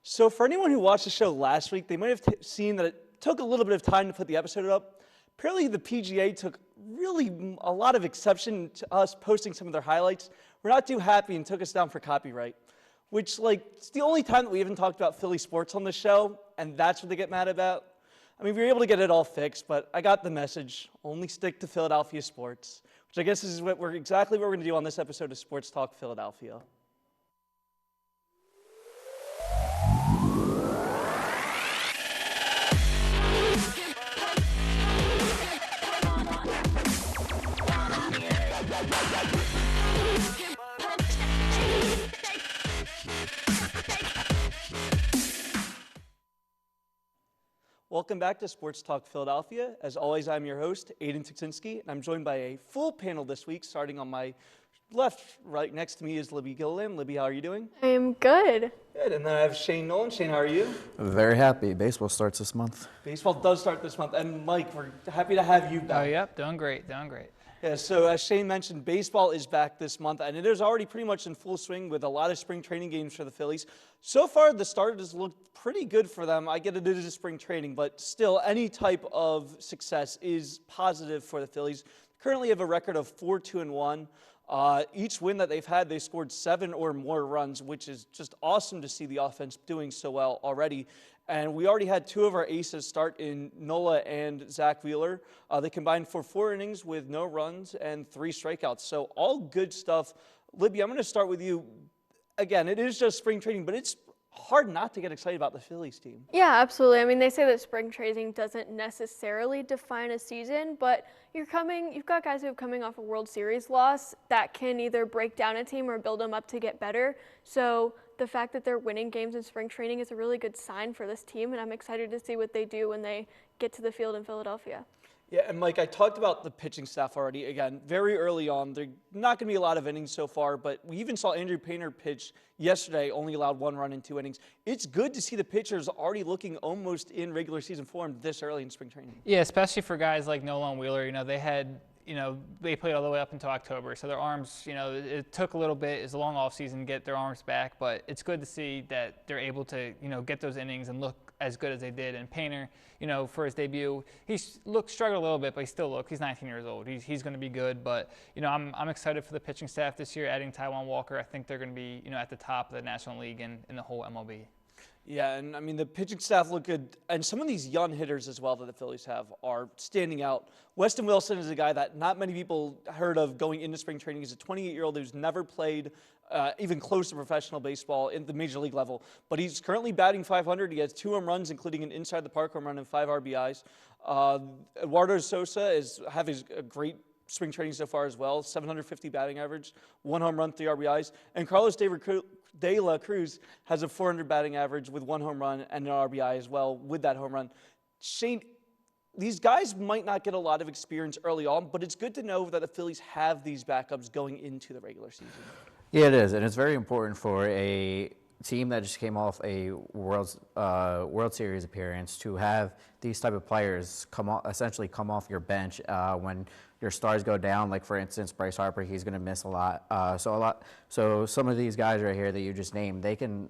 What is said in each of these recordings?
So for anyone who watched the show last week, they might have seen that it took a little bit of time to put the episode up. Apparently the PGA took really a lot of exception to us posting some of their highlights. We're not too happy and took us down for copyright, which it's the only time that we even talked about Philly sports on the show, and that's what they get mad about. I mean, we were able to get it all fixed, but I got the message. Only stick to Philadelphia sports, which I guess is exactly what we're going to do on this episode of Sports Talk Philadelphia. Welcome back to Sports Talk Philadelphia. As always, I'm your host, Aidan, and I'm joined by a full panel this week. Starting on my left, right next to me is Libby. Libby, how are you doing? I am good. Good. And then I have Shane Nolan. Shane, how are you? Very happy. Baseball starts this month. Baseball does start this month. And Mike, we're happy to have you back. Oh, yep. Doing great. Doing great. Yeah, so as Shane mentioned, baseball is back this month, and it is already pretty much in full swing with a lot of spring training games for the Phillies. So far, the start has looked pretty good for them. I get it is a spring training, but still, any type of success is positive for the Phillies. Currently have a record of 4-2-1. Each win that they've had, they scored 7 or more runs, which is just awesome to see the offense doing so well already. And we already had 2 of our aces start in Nola and Zach Wheeler. They combined for 4 innings with no runs and 3 strikeouts. So all good stuff. Libby, I'm going to start with you. Again, it is just spring training, but it's hard not to get excited about the Phillies team. Yeah, absolutely. I mean, they say that spring training doesn't necessarily define a season, but you've got guys who are coming off a World Series loss that can either break down a team or build them up to get better. So the fact that they're winning games in spring training is a really good sign for this team, and I'm excited to see what they do when they get to the field in Philadelphia. Yeah, and Mike, I talked about the pitching staff already. Again, very early on, they're not going to be a lot of innings so far, but we even saw Andrew Painter pitch yesterday, only allowed 1 run in 2 innings. It's good to see the pitchers already looking almost in regular season form this early in spring training. Yeah, especially for guys like Nola and Wheeler. They played all the way up until October, so their arms, it took a little bit. It's a long off season to get their arms back, but it's good to see that they're able to, get those innings and look as good as they did. And Painter, for his debut, struggled a little bit, but he's 19 years old. He's going to be good, but, I'm excited for the pitching staff this year, adding Taijuan Walker. I think they're going to be, at the top of the National League and in the whole MLB. Yeah, and I mean, the pitching staff look good, and some of these young hitters as well that the Phillies have are standing out. Weston Wilson is a guy that not many people heard of going into spring training. He's a 28-year-old who's never played even close to professional baseball in the major league level, but he's currently batting .500. He has 2 home runs, including an inside the park home run and 5 RBIs. Eduardo Sosa is having a great spring training so far as well, 750 batting average, 1 home run, 3 RBIs. And Carlos De La Cruz has a 400 batting average with 1 home run and an RBI as well with that home run. Shane, these guys might not get a lot of experience early on, but it's good to know that the Phillies have these backups going into the regular season. Yeah, it is, and it's very important for a team that just came off a World Series appearance to have these type of players essentially come off your bench when your stars go down. Like for instance, Bryce Harper, he's going to miss a lot. So some of these guys right here that you just named, they'll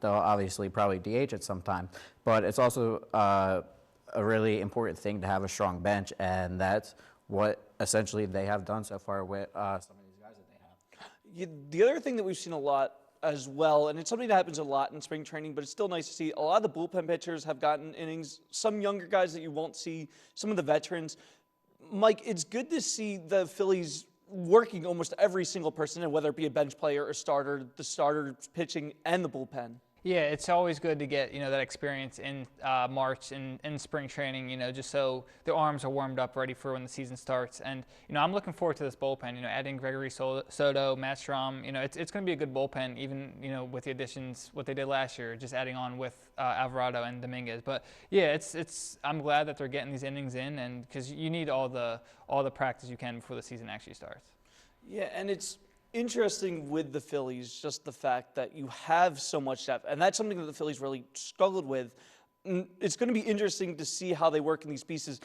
obviously probably DH at some time, but it's also a really important thing to have a strong bench, and that's what essentially they have done so far with some of these guys that they have. The other thing that we've seen a lot as well, and it's something that happens a lot in spring training, but it's still nice to see. A lot of the bullpen pitchers have gotten innings. Some younger guys that you won't see, some of the veterans. Mike, it's good to see the Phillies working almost every single person in, whether it be a bench player or starter, the starter pitching and the bullpen. Yeah, it's always good to get, that experience in March and in spring training, just so their arms are warmed up, ready for when the season starts. And, I'm looking forward to this bullpen, adding Gregory Soto, Matt Strom, it's going to be a good bullpen, even, with the additions, what they did last year, just adding on with Alvarado and Dominguez. But, yeah, I'm glad that they're getting these innings in, and because you need all the practice you can before the season actually starts. Yeah, and it's interesting with the Phillies, just the fact that you have so much depth, and that's something that the Phillies really struggled with. It's going to be interesting to see how they work in these pieces.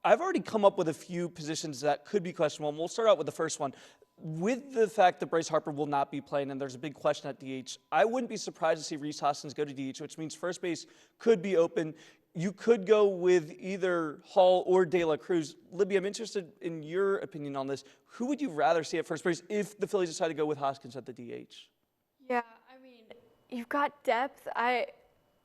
I've already come up with a few positions that could be questionable, and we'll start out with the first one. With the fact that Bryce Harper will not be playing and there's a big question at DH, I wouldn't be surprised to see Rhys Hoskins go to DH, which means first base could be open. You could go with either Hall or De La Cruz. Libby, I'm interested in your opinion on this. Who would you rather see at first base if the Phillies decide to go with Hoskins at the DH? Yeah, I mean, you've got depth. I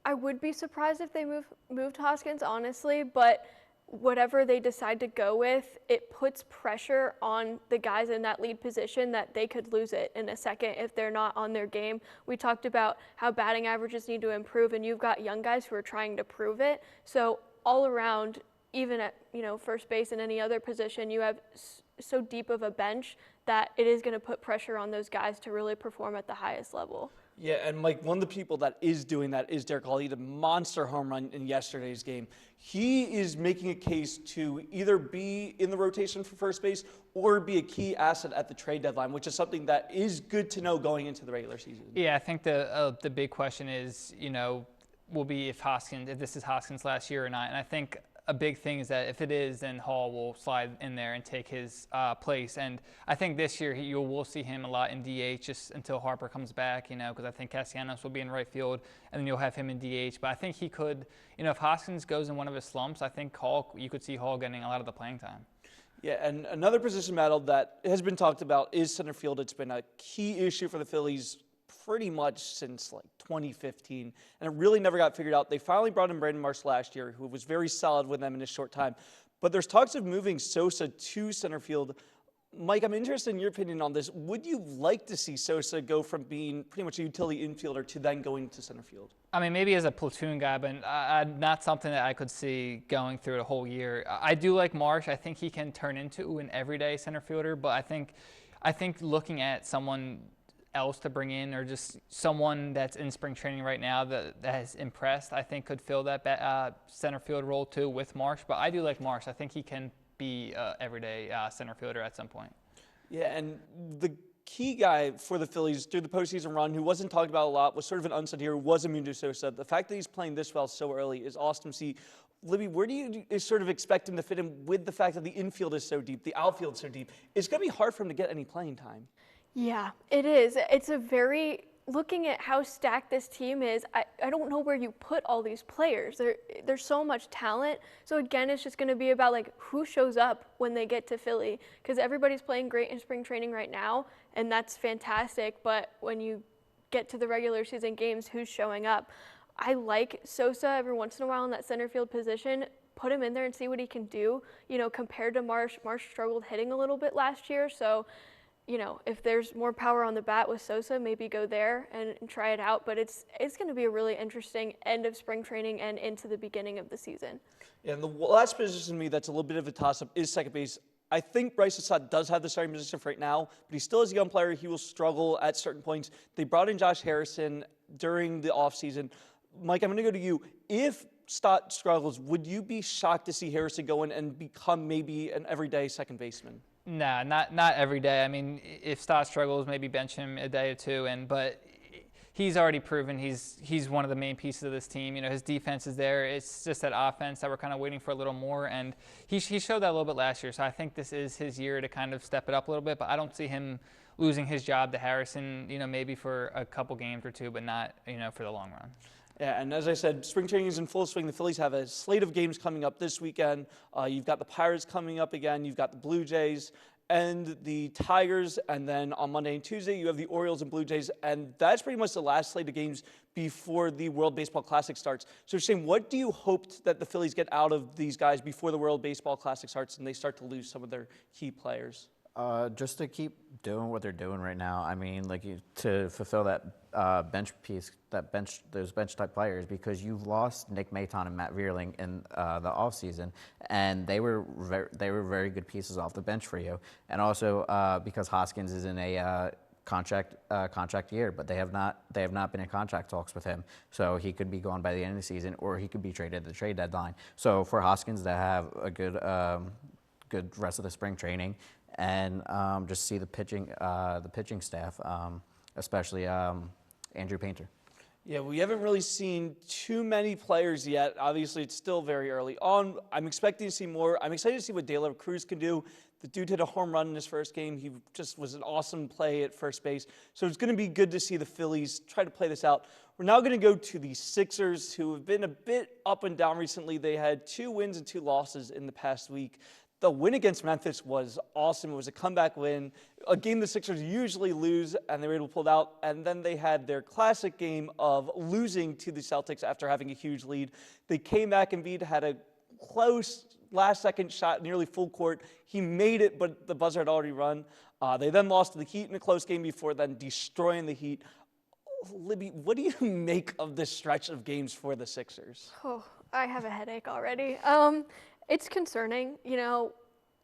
would be surprised if they moved Hoskins, honestly, but whatever they decide to go with, it puts pressure on the guys in that lead position that they could lose it in a second if they're not on their game. We talked about how batting averages need to improve, and you've got young guys who are trying to prove it. So all around, even at first base and any other position, you have so deep of a bench that it is going to put pressure on those guys to really perform at the highest level. Yeah, and Mike, one of the people that is doing that is Derek Hall. He had a monster home run in yesterday's game. He is making a case to either be in the rotation for first base or be a key asset at the trade deadline, which is something that is good to know going into the regular season. Yeah, I think the big question is, will be if this is Hoskins' last year or not. And I think a big thing is that if it is, then Hall will slide in there and take his place. And I think this year you will see him a lot in DH just until Harper comes back, because I think Castellanos will be in right field, and then you'll have him in DH. But I think he could, if Hoskins goes in one of his slumps, I think you could see Hall getting a lot of the playing time. Yeah, and another position battle that has been talked about is center field. It's been a key issue for the Phillies pretty much since 2015, and it really never got figured out. They finally brought in Brandon Marsh last year, who was very solid with them in a short time. But there's talks of moving Sosa to center field. Mike, I'm interested in your opinion on this. Would you like to see Sosa go from being pretty much a utility infielder to then going to center field? I mean, maybe as a platoon guy, but not something that I could see going through the whole year. I do like Marsh. I think he can turn into an everyday center fielder, but I think looking at someone else to bring in, or just someone that's in spring training right now that has impressed, I think could fill that center field role too with Marsh. But I do like Marsh. I think he can be everyday center fielder at some point. Yeah, and the key guy for the Phillies through the postseason run, who wasn't talked about a lot, was sort of an unsung hero, was Mundo Sosa. The fact that he's playing this well so early is awesome to see. Libby, where do you sort of expect him to fit in with the fact that the infield is so deep, the outfield is so deep? It's going to be hard for him to get any playing time. Yeah, it is. It's looking at how stacked this team is, I don't know where you put all these players. There's so much talent. So again, it's just going to be about who shows up when they get to Philly, because everybody's playing great in spring training right now, and that's fantastic. But when you get to the regular season games, who's showing up? I like Sosa every once in a while in that center field position. Put him in there and see what he can do. Compared to Marsh struggled hitting a little bit last year, so if there's more power on the bat with Sosa, maybe go there and try it out. But it's going to be a really interesting end of spring training and into the beginning of the season. Yeah, and the last position to me that's a little bit of a toss-up is second base. I think Bryce Assad does have the starting position for right now, but he still is a young player. He will struggle at certain points. They brought in Josh Harrison during the offseason. Mike, I'm going to go to you. If Stott struggles, would you be shocked to see Harrison go in and become maybe an everyday second baseman? Nah, not every day. I mean, if Stott struggles, maybe bench him a day or two. But he's already proven he's one of the main pieces of this team. His defense is there. It's just that offense that we're kind of waiting for a little more. And he showed that a little bit last year. So I think this is his year to kind of step it up a little bit. But I don't see him losing his job to Harrison. Maybe for a couple games or two, but not for the long run. Yeah, and as I said, spring training is in full swing. The Phillies have a slate of games coming up this weekend. You've got the Pirates coming up again. You've got the Blue Jays and the Tigers. And then on Monday and Tuesday, you have the Orioles and Blue Jays. And that's pretty much the last slate of games before the World Baseball Classic starts. So, Shane, what do you hope that the Phillies get out of these guys before the World Baseball Classic starts and they start to lose some of their key players? Just to keep doing what they're doing right now. I mean, to fulfill that bench piece, those bench type players, because you've lost Nick Maton and Matt Vierling in the offseason, and they were very good pieces off the bench for you. And also because Hoskins is in a contract year, but they have not been in contract talks with him, so he could be gone by the end of the season, or he could be traded at the trade deadline. So for Hoskins to have a good rest of the spring training, and just see the pitching staff, especially Andrew Painter. Yeah, we haven't really seen too many players yet. Obviously, it's still very early on. I'm expecting to see more. I'm excited to see what De La Cruz can do. The dude hit a home run in his first game. He just was an awesome play at first base. So it's going to be good to see the Phillies try to play this out. We're now going to go to the Sixers, who have been a bit up and down recently. They had 2 wins and 2 losses in the past week. The win against Memphis was awesome. It was a comeback win, a game the Sixers usually lose, and they were able to pull it out. And then they had their classic game of losing to the Celtics after having a huge lead. They came back, Embiid had a close last-second shot, nearly full court. He made it, but the buzzer had already run. They then lost to the Heat in a close game before then destroying the Heat. Libby, what do you make of this stretch of games for the Sixers? Oh, I have a headache already. It's concerning. You know,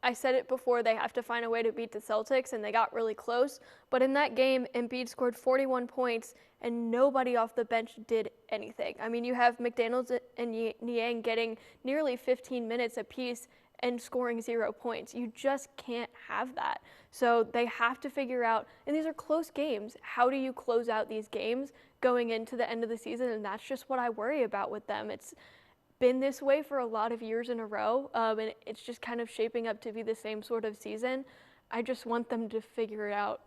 I said it before, they have to find a way to beat the Celtics, and they got really close. But in that game, Embiid scored 41 points, and nobody off the bench did anything. I mean, you have McDaniels and Niang getting nearly 15 minutes apiece and scoring 0 points. You just can't have that. So they have to figure out, and these are close games, how do you close out these games going into the end of the season? And that's just what I worry about with them. It's been this way for a lot of years in a row, and it's just kind of shaping up to be the same sort of season. I just want them to figure out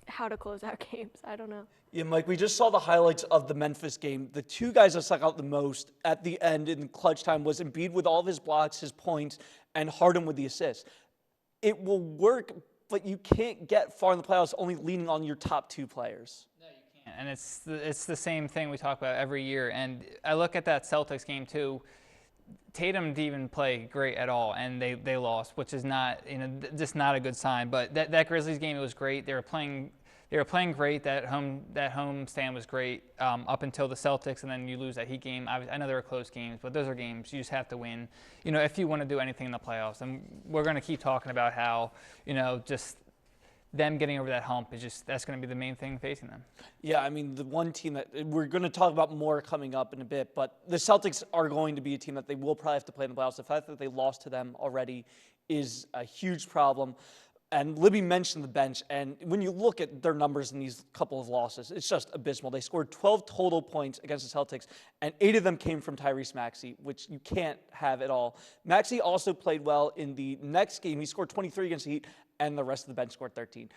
how to close out games. I don't know. Yeah, Mike, we just saw the highlights of the Memphis game. The 2 guys that stuck out the most at the end in clutch time was Embiid with all of his blocks, his points, and Harden with the assists. It will work, but you can't get far in the playoffs only leaning on your top 2 players. And it's the same thing we talk about every year. And I look at that Celtics game too. Tatum didn't even play great at all, and they lost, which is not, just not a good sign. But that Grizzlies game, it was great. They were playing great. That home stand was great up until the Celtics, and then you lose that Heat game. I know they were close games, but those are games you just have to win. If you want to do anything in the playoffs, and we're going to keep talking about how just them getting over that hump is that's going to be the main thing facing them. Yeah, I mean, the one team that we're going to talk about more coming up in a bit, but the Celtics are going to be a team that they will probably have to play in the playoffs. The fact that they lost to them already is a huge problem. And Libby mentioned the bench, and when you look at their numbers in these couple of losses, it's just abysmal. They scored 12 total points against the Celtics, and 8 of them came from Tyrese Maxey, which you can't have at all. Maxey also played well in the next game. He scored 23 against the Heat, and the rest of the bench scored 13.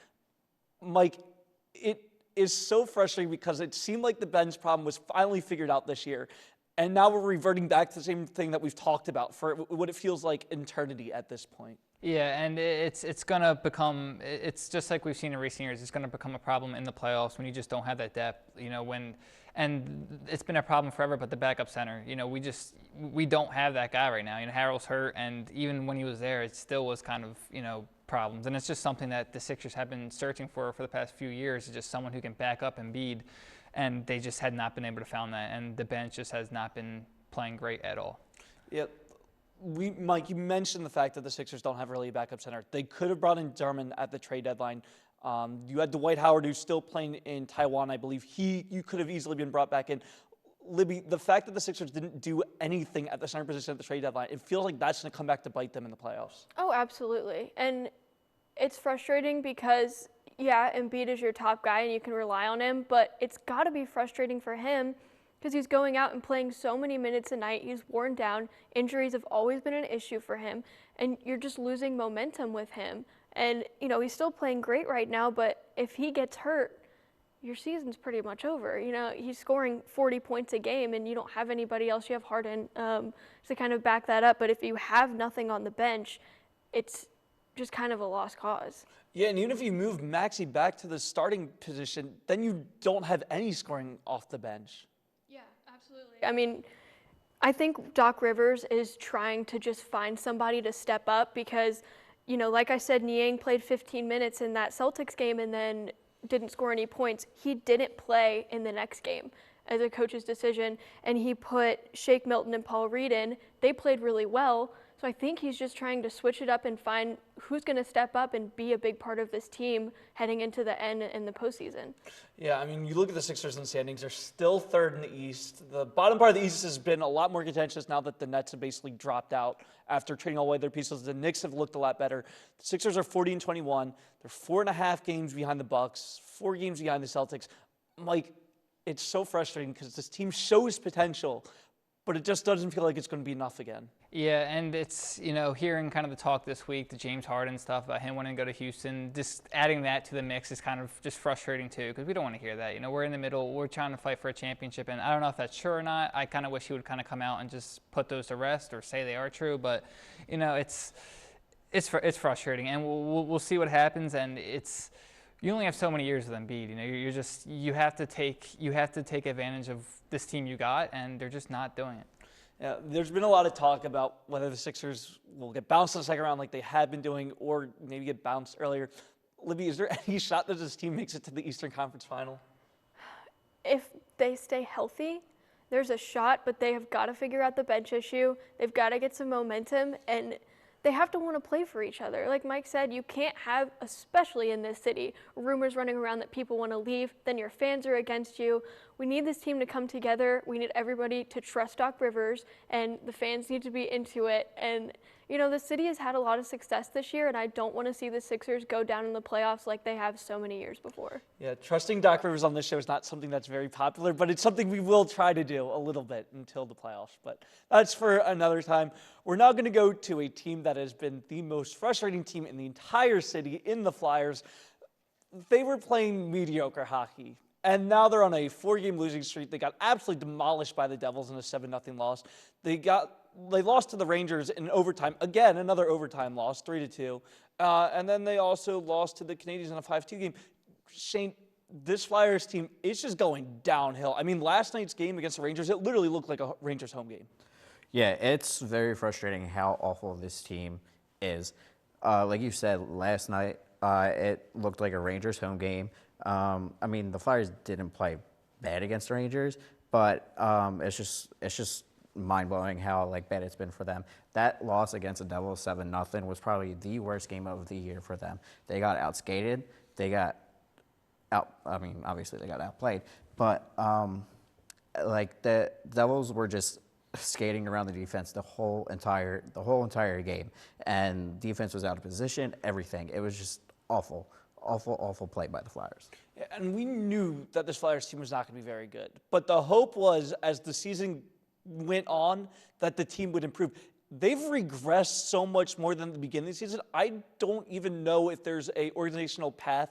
Mike, it is so frustrating because it seemed like the bench problem was finally figured out this year, and now we're reverting back to the same thing that we've talked about for what it feels like eternity at this point. Yeah, and it's going to become, it's just like we've seen in recent years, it's going to become a problem in the playoffs when you just don't have that depth, and it's been a problem forever, but the backup center, we don't have that guy right now. Harrell's hurt, and even when he was there, it still was kind of, problems. And it's just something that the Sixers have been searching for the past few years, is just someone who can back up Embiid, and they just had not been able to find that, and the bench just has not been playing great at all. Yeah. Mike, you mentioned the fact that the Sixers don't have really a backup center. They could have brought in Derman at the trade deadline. You had Dwight Howard, who's still playing in Taiwan, I believe. You could have easily been brought back in. Libby, the fact that the Sixers didn't do anything at the center position at the trade deadline, it feels like that's going to come back to bite them in the playoffs. Oh, absolutely. And it's frustrating because, yeah, Embiid is your top guy and you can rely on him, but it's got to be frustrating for him because he's going out and playing so many minutes a night. He's worn down. Injuries have always been an issue for him, and you're just losing momentum with him. And, he's still playing great right now, but if he gets hurt, your season's pretty much over. He's scoring 40 points a game, and you don't have anybody else. You have Harden to kind of back that up. But if you have nothing on the bench, it's just kind of a lost cause. Yeah, and even if you move Maxey back to the starting position, then you don't have any scoring off the bench. Yeah, absolutely. I mean, I think Doc Rivers is trying to just find somebody to step up because, like I said, Niang played 15 minutes in that Celtics game and then didn't score any points. He didn't play in the next game as a coach's decision, and he put Shake Milton and Paul Reed in. They played really well, so I think he's just trying to switch it up and find who's going to step up and be a big part of this team heading into the end in the postseason. Yeah, I mean, you look at the Sixers in the standings, they're still third in the East. The bottom part of the East has been a lot more contentious now that the Nets have basically dropped out after trading all away their pieces. The Knicks have looked a lot better. The Sixers are 40-21. They're 4.5 games behind the Bucks, 4 games behind the Celtics. Mike, it's so frustrating because this team shows potential, but it just doesn't feel like it's going to be enough again. Yeah, and it's, hearing kind of the talk this week, the James Harden stuff about him wanting to go to Houston, just adding that to the mix is kind of just frustrating too, because we don't want to hear that. We're in the middle, we're trying to fight for a championship, and I don't know if that's true or not. I kind of wish he would kind of come out and just put those to rest or say they are true, but, it's frustrating, and we'll see what happens, and you only have so many years with Embiid. You have to take advantage of this team you got, and they're just not doing it. Yeah, there's been a lot of talk about whether the Sixers will get bounced in the second round like they had been doing, or maybe get bounced earlier. Libby, is there any shot that this team makes it to the Eastern Conference Final? If they stay healthy, there's a shot, but they have got to figure out the bench issue. They've got to get some momentum, and they have to want to play for each other. Like Mike said, you can't have, especially in this city, rumors running around that people want to leave, then your fans are against you. We need this team to come together. We need everybody to trust Doc Rivers, and the fans need to be into it. And, the city has had a lot of success this year, and I don't want to see the Sixers go down in the playoffs like they have so many years before. Yeah, trusting Doc Rivers on this show is not something that's very popular, but it's something we will try to do a little bit until the playoffs. But that's for another time. We're now going to go to a team that has been the most frustrating team in the entire city, in the Flyers. They were playing mediocre hockey, and now they're on a 4-game losing streak. They got absolutely demolished by the Devils in a 7-0 loss. They lost to the Rangers in overtime. Again, another overtime loss, 3-2. And then they also lost to the Canadiens in a 5-2 game. Shane, this Flyers team is just going downhill. I mean, last night's game against the Rangers, it literally looked like a Rangers home game. Yeah, it's very frustrating how awful this team is. Like you said, last night it looked like a Rangers home game. The Flyers didn't play bad against the Rangers, but it's just mind-blowing how bad it's been for them. That loss against the Devils 7-0 was probably the worst game of the year for them. They got outskated. They got obviously they got outplayed, but the Devils were just skating around the defense the whole entire game, and defense was out of position. Everything. It was just awful play by the Flyers. Yeah, and we knew that this Flyers team was not going to be very good, but the hope was, as the season went on, that the team would improve. They've regressed so much more than the beginning of the season. I don't even know if there's a organizational path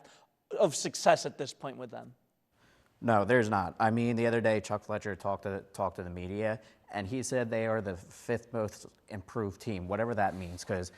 of success at this point with them. No, there's not. The other day Chuck Fletcher talked to the media, and he said they are the 5th most improved team, whatever that means. Because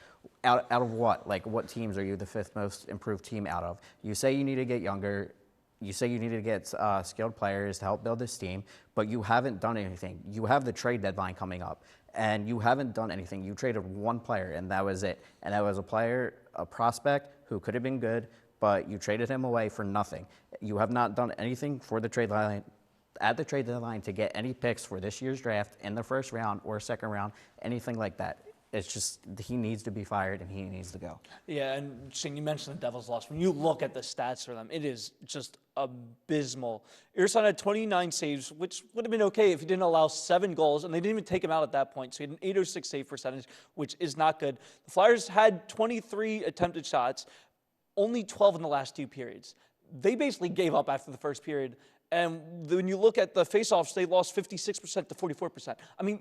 out of what? What teams are you the 5th most improved team out of? You say you need to get younger. You say you need to get skilled players to help build this team, but you haven't done anything. You have the trade deadline coming up, and you haven't done anything. You traded one player, and that was it. And that was a prospect who could have been good, but you traded him away for nothing. You have not done anything for the trade deadline to get any picks for this year's draft in the first round or second round, anything like that. It's just he needs to be fired and he needs to go. Yeah, and Shane, you mentioned the Devils loss. When you look at the stats for them, it is just abysmal. Earson had 29 saves, which would have been okay if he didn't allow 7 goals, and they didn't even take him out at that point. So he had an 806 save percentage, which is not good. The Flyers had 23 attempted shots, only 12 in the last 2 periods. They basically gave up after the first period. And when you look at the faceoffs, they lost 56% to 44%.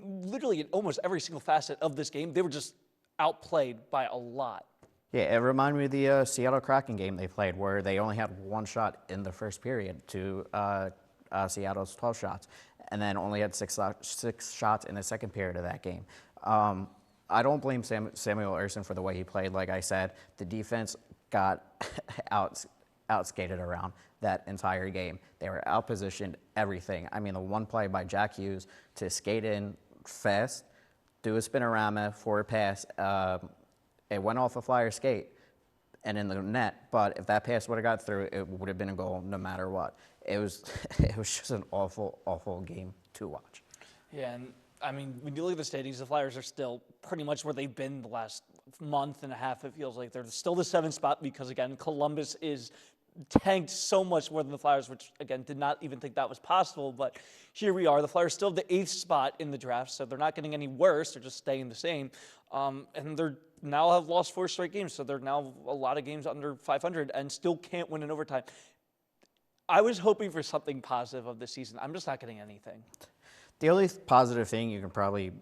Literally in almost every single facet of this game, they were just outplayed by a lot. Yeah, it reminded me of the Seattle Kraken game they played, where they only had 1 shot in the first period to Seattle's 12 shots, and then only had 6 shots in the second period of that game. I don't blame Samuel Ersson for the way he played. Like I said, the defense got outskated around that entire game. They were outpositioned, everything. The one play by Jack Hughes to skate in fast, do a spinorama for a pass, it went off a Flyer skate and in the net, but if that pass would have got through, it would have been a goal no matter what. It was just an awful game to watch. Yeah, and when you look at the standings, the Flyers are still pretty much where they've been the last month and a half. It feels like they're still the 7th spot because, again, Columbus is tanked so much more than the Flyers, which, again, did not even think that was possible. But here we are. The Flyers still have the 8th spot in the draft, so they're not getting any worse. They're just staying the same. And they're now have lost 4 straight games, so they're now a lot of games under 500 and still can't win in overtime. I was hoping for something positive of this season. I'm just not getting anything. The only positive thing you can probably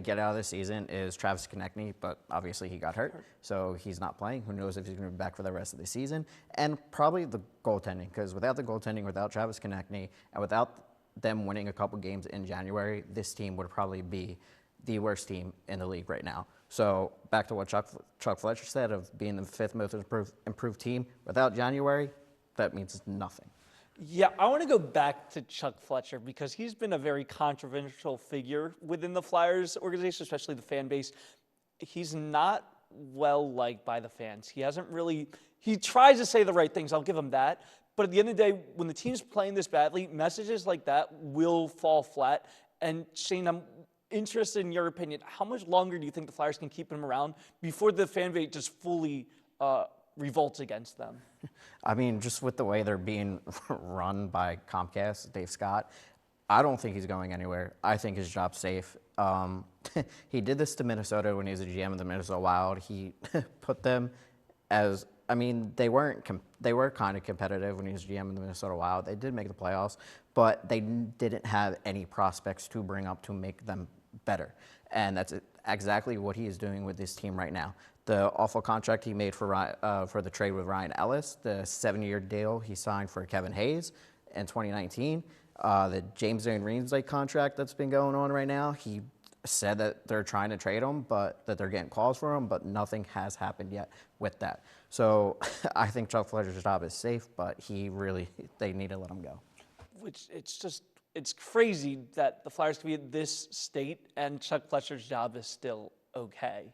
get out of this season is Travis Konechny, but obviously he got hurt, so he's not playing. Who knows if he's going to be back for the rest of the season? And probably the goaltending, because without the goaltending, without Travis Konechny, and without them winning a couple games in January, this team would probably be the worst team in the league right now. So back to what Chuck Fletcher said of being the fifth most improved team, without January, that means nothing. Yeah, I want to go back to Chuck Fletcher because he's been a very controversial figure within the Flyers organization, especially the fan base. He's not well liked by the fans. He tries to say the right things, I'll give him that. But at the end of the day, when the team's playing this badly, messages like that will fall flat. And Shane, I'm interested in your opinion. How much longer do you think the Flyers can keep him around before the fan base just fully revolts against them? I mean, just with the way they're being run by Comcast, Dave Scott, I don't think he's going anywhere. I think his job's safe. He did this to Minnesota when he was a GM of the Minnesota Wild. He put them as, I mean, they were kind of competitive when he was GM of the Minnesota Wild. They did make the playoffs, but they didn't have any prospects to bring up to make them better. And that's exactly what he is doing with this team right now. The awful contract he made for the trade with Ryan Ellis, the 7-year deal he signed for Kevin Hayes in 2019, the James Van Riemsdyk contract that's been going on right now. He said that they're trying to trade him, but that they're getting calls for him, but nothing has happened yet with that. So I think Chuck Fletcher's job is safe, but they need to let him go. Which it's crazy that the Flyers can be at this state and Chuck Fletcher's job is still okay.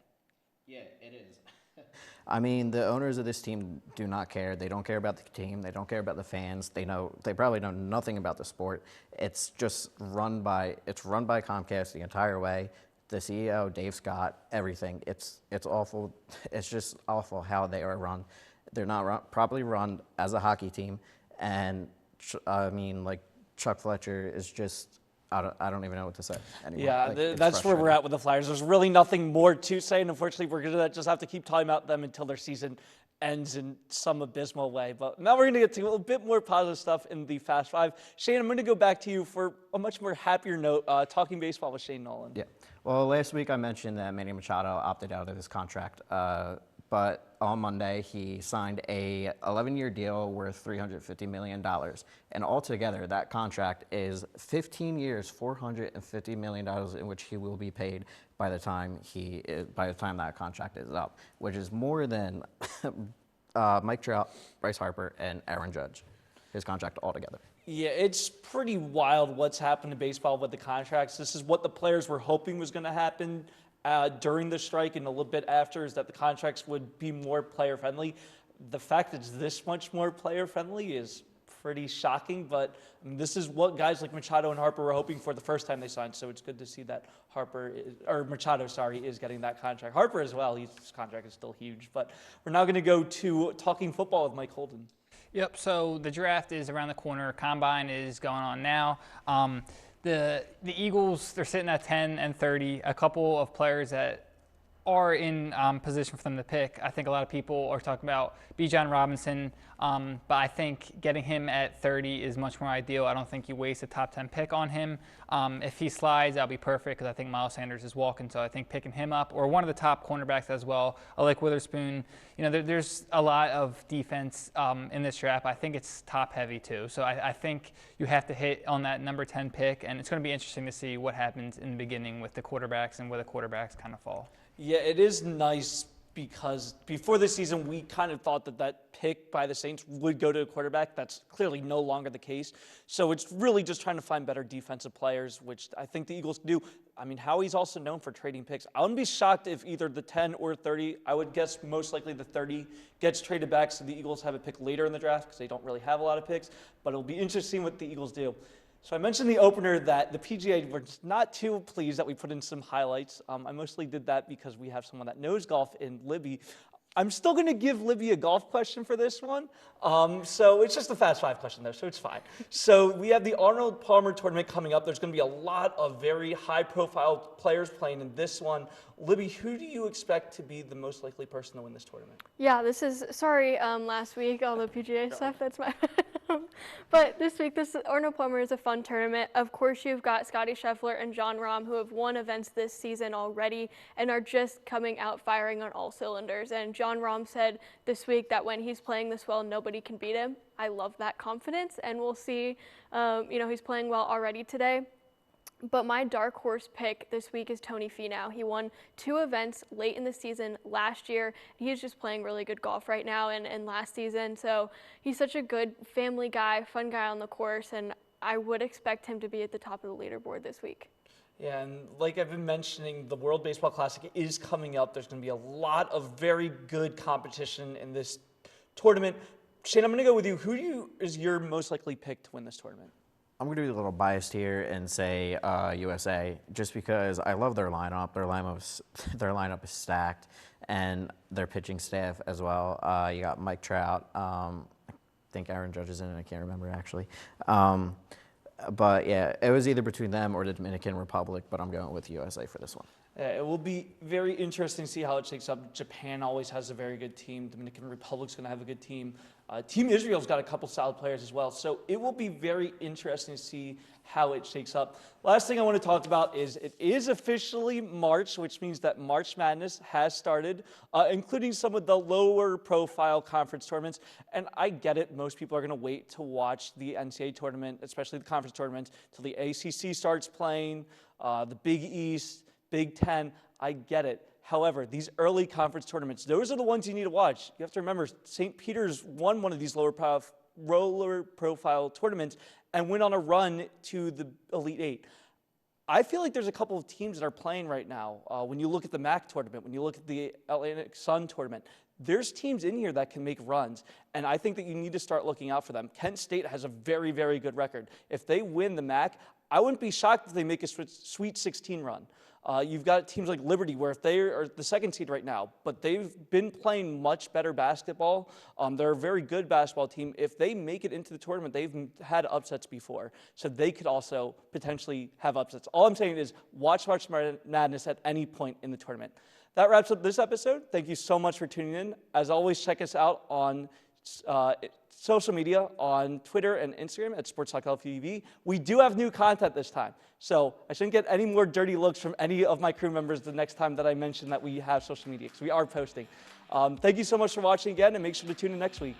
Yeah, it is. I mean, the owners of this team do not care. They don't care about the team. They don't care about the fans. They probably know nothing about the sport. It's just run by Comcast the entire way. The CEO, Dave Scott, everything. It's awful. It's just awful how they are run. They're not properly run as a hockey team. And I mean, like, Chuck Fletcher is just, I don't even know what to say anymore. Yeah, that's where we're at with the Flyers. There's really nothing more to say, and unfortunately, we're going to just have to keep talking about them until their season ends in some abysmal way. But now we're going to get to a little bit more positive stuff in the Fast Five. Shane, I'm going to go back to you for a much more happier note, talking baseball with Shane Nolan. Yeah. Well, last week I mentioned that Manny Machado opted out of his contract, but on Monday he signed a 11-year deal worth $350 million, and altogether that contract is 15 years, $450 million, in which he will be paid by the time that contract is up, which is more than Mike Trout, Bryce Harper, and Aaron Judge, his contract altogether. Yeah, it's pretty wild what's happened to baseball with the contracts. This is what the players were hoping was going to happen during the strike and a little bit after, is that the contracts would be more player-friendly. The fact that it's this much more player-friendly is pretty shocking, but this is what guys like Machado and Harper were hoping for the first time they signed, so it's good to see that Machado is getting that contract. Harper as well, his contract is still huge, but we're now going to go to talking football with Mike Holden. Yep, so the draft is around the corner. Combine is going on now. The Eagles, they're sitting at 10 and 30. A couple of players that are in position for them to pick. I think a lot of people are talking about Bijan Robinson, but I think getting him at 30 is much more ideal. I don't think you waste a top 10 pick on him. If he slides, that'll be perfect because I think Miles Sanders is walking, so I think picking him up, or one of the top cornerbacks as well. I like Witherspoon. You know, there's a lot of defense in this draft. I think it's top heavy too, so I think you have to hit on that number 10 pick, and it's going to be interesting to see what happens in the beginning with the quarterbacks and where the quarterbacks kind of fall. Yeah, it is nice because before the season, we kind of thought that pick by the Saints would go to a quarterback. That's clearly no longer the case. So it's really just trying to find better defensive players, which I think the Eagles do. I mean, Howie's also known for trading picks. I wouldn't be shocked if either the 10 or 30, I would guess most likely the 30 gets traded back so the Eagles have a pick later in the draft because they don't really have a lot of picks. But it'll be interesting what the Eagles do. So I mentioned the opener that the PGA were not too pleased that we put in some highlights. I mostly did that because we have someone that knows golf in Libby. I'm still going to give Libby a golf question for this one. So it's just a Fast Five question, though, so it's fine. So we have the Arnold Palmer tournament coming up. There's going to be a lot of very high-profile players playing in this one. Libby, who do you expect to be the most likely person to win this tournament? Yeah, this is, sorry, last week, all the PGA stuff, that's my But this week, this Arnold Palmer is a fun tournament. Of course, you've got Scotty Scheffler and Jon Rahm, who have won events this season already and are just coming out firing on all cylinders. And Jon Rahm said this week that when he's playing this well, nobody can beat him. I love that confidence, and we'll see. He's playing well already today. But my dark horse pick this week is Tony Finau. He won 2 events late in the season last year. He's just playing really good golf right now and last season. So he's such a good family guy, fun guy on the course, and I would expect him to be at the top of the leaderboard this week. Yeah, and like I've been mentioning, the World Baseball Classic is coming up. There's going to be a lot of very good competition in this tournament. Shane, I'm going to go with you. Is your most likely pick to win this tournament? I'm going to be a little biased here and say USA, just because I love their lineup. Their lineup is stacked, and their pitching staff as well. You got Mike Trout. I think Aaron Judge is in it. I can't remember actually. But yeah, it was either between them or the Dominican Republic, but I'm going with USA for this one. It will be very interesting to see how it shakes up. Japan always has a very good team. Dominican Republic's going to have a good team. Team Israel's got a couple solid players as well. So it will be very interesting to see how it shakes up. Last thing I want to talk about is it is officially March, which means that March Madness has started, including some of the lower profile conference tournaments. And I get it. Most people are going to wait to watch the NCAA tournament, especially the conference tournament, till the ACC starts playing, the Big East, Big Ten. I get it. However, these early conference tournaments, those are the ones you need to watch. You have to remember, St. Peter's won one of these lower profile tournaments and went on a run to the Elite Eight. I feel like there's a couple of teams that are playing right now. When you look at the MAC tournament, when you look at the Atlantic Sun tournament, there's teams in here that can make runs, and I think that you need to start looking out for them. Kent State has a very, very good record. If they win the MAC, I wouldn't be shocked if they make a Sweet 16 run. You've got teams like Liberty, where if they are the second seed right now, but they've been playing much better basketball. They're a very good basketball team. If they make it into the tournament, they've had upsets before, so they could also potentially have upsets. All I'm saying is watch March Madness at any point in the tournament. That wraps up this episode. Thank you so much for tuning in. As always, check us out on social media, on Twitter and Instagram at SportsTalk Philadelphia. We do have new content this time, so I shouldn't get any more dirty looks from any of my crew members the next time that I mention that we have social media, because we are posting. Thank you so much for watching again, and make sure to tune in next week.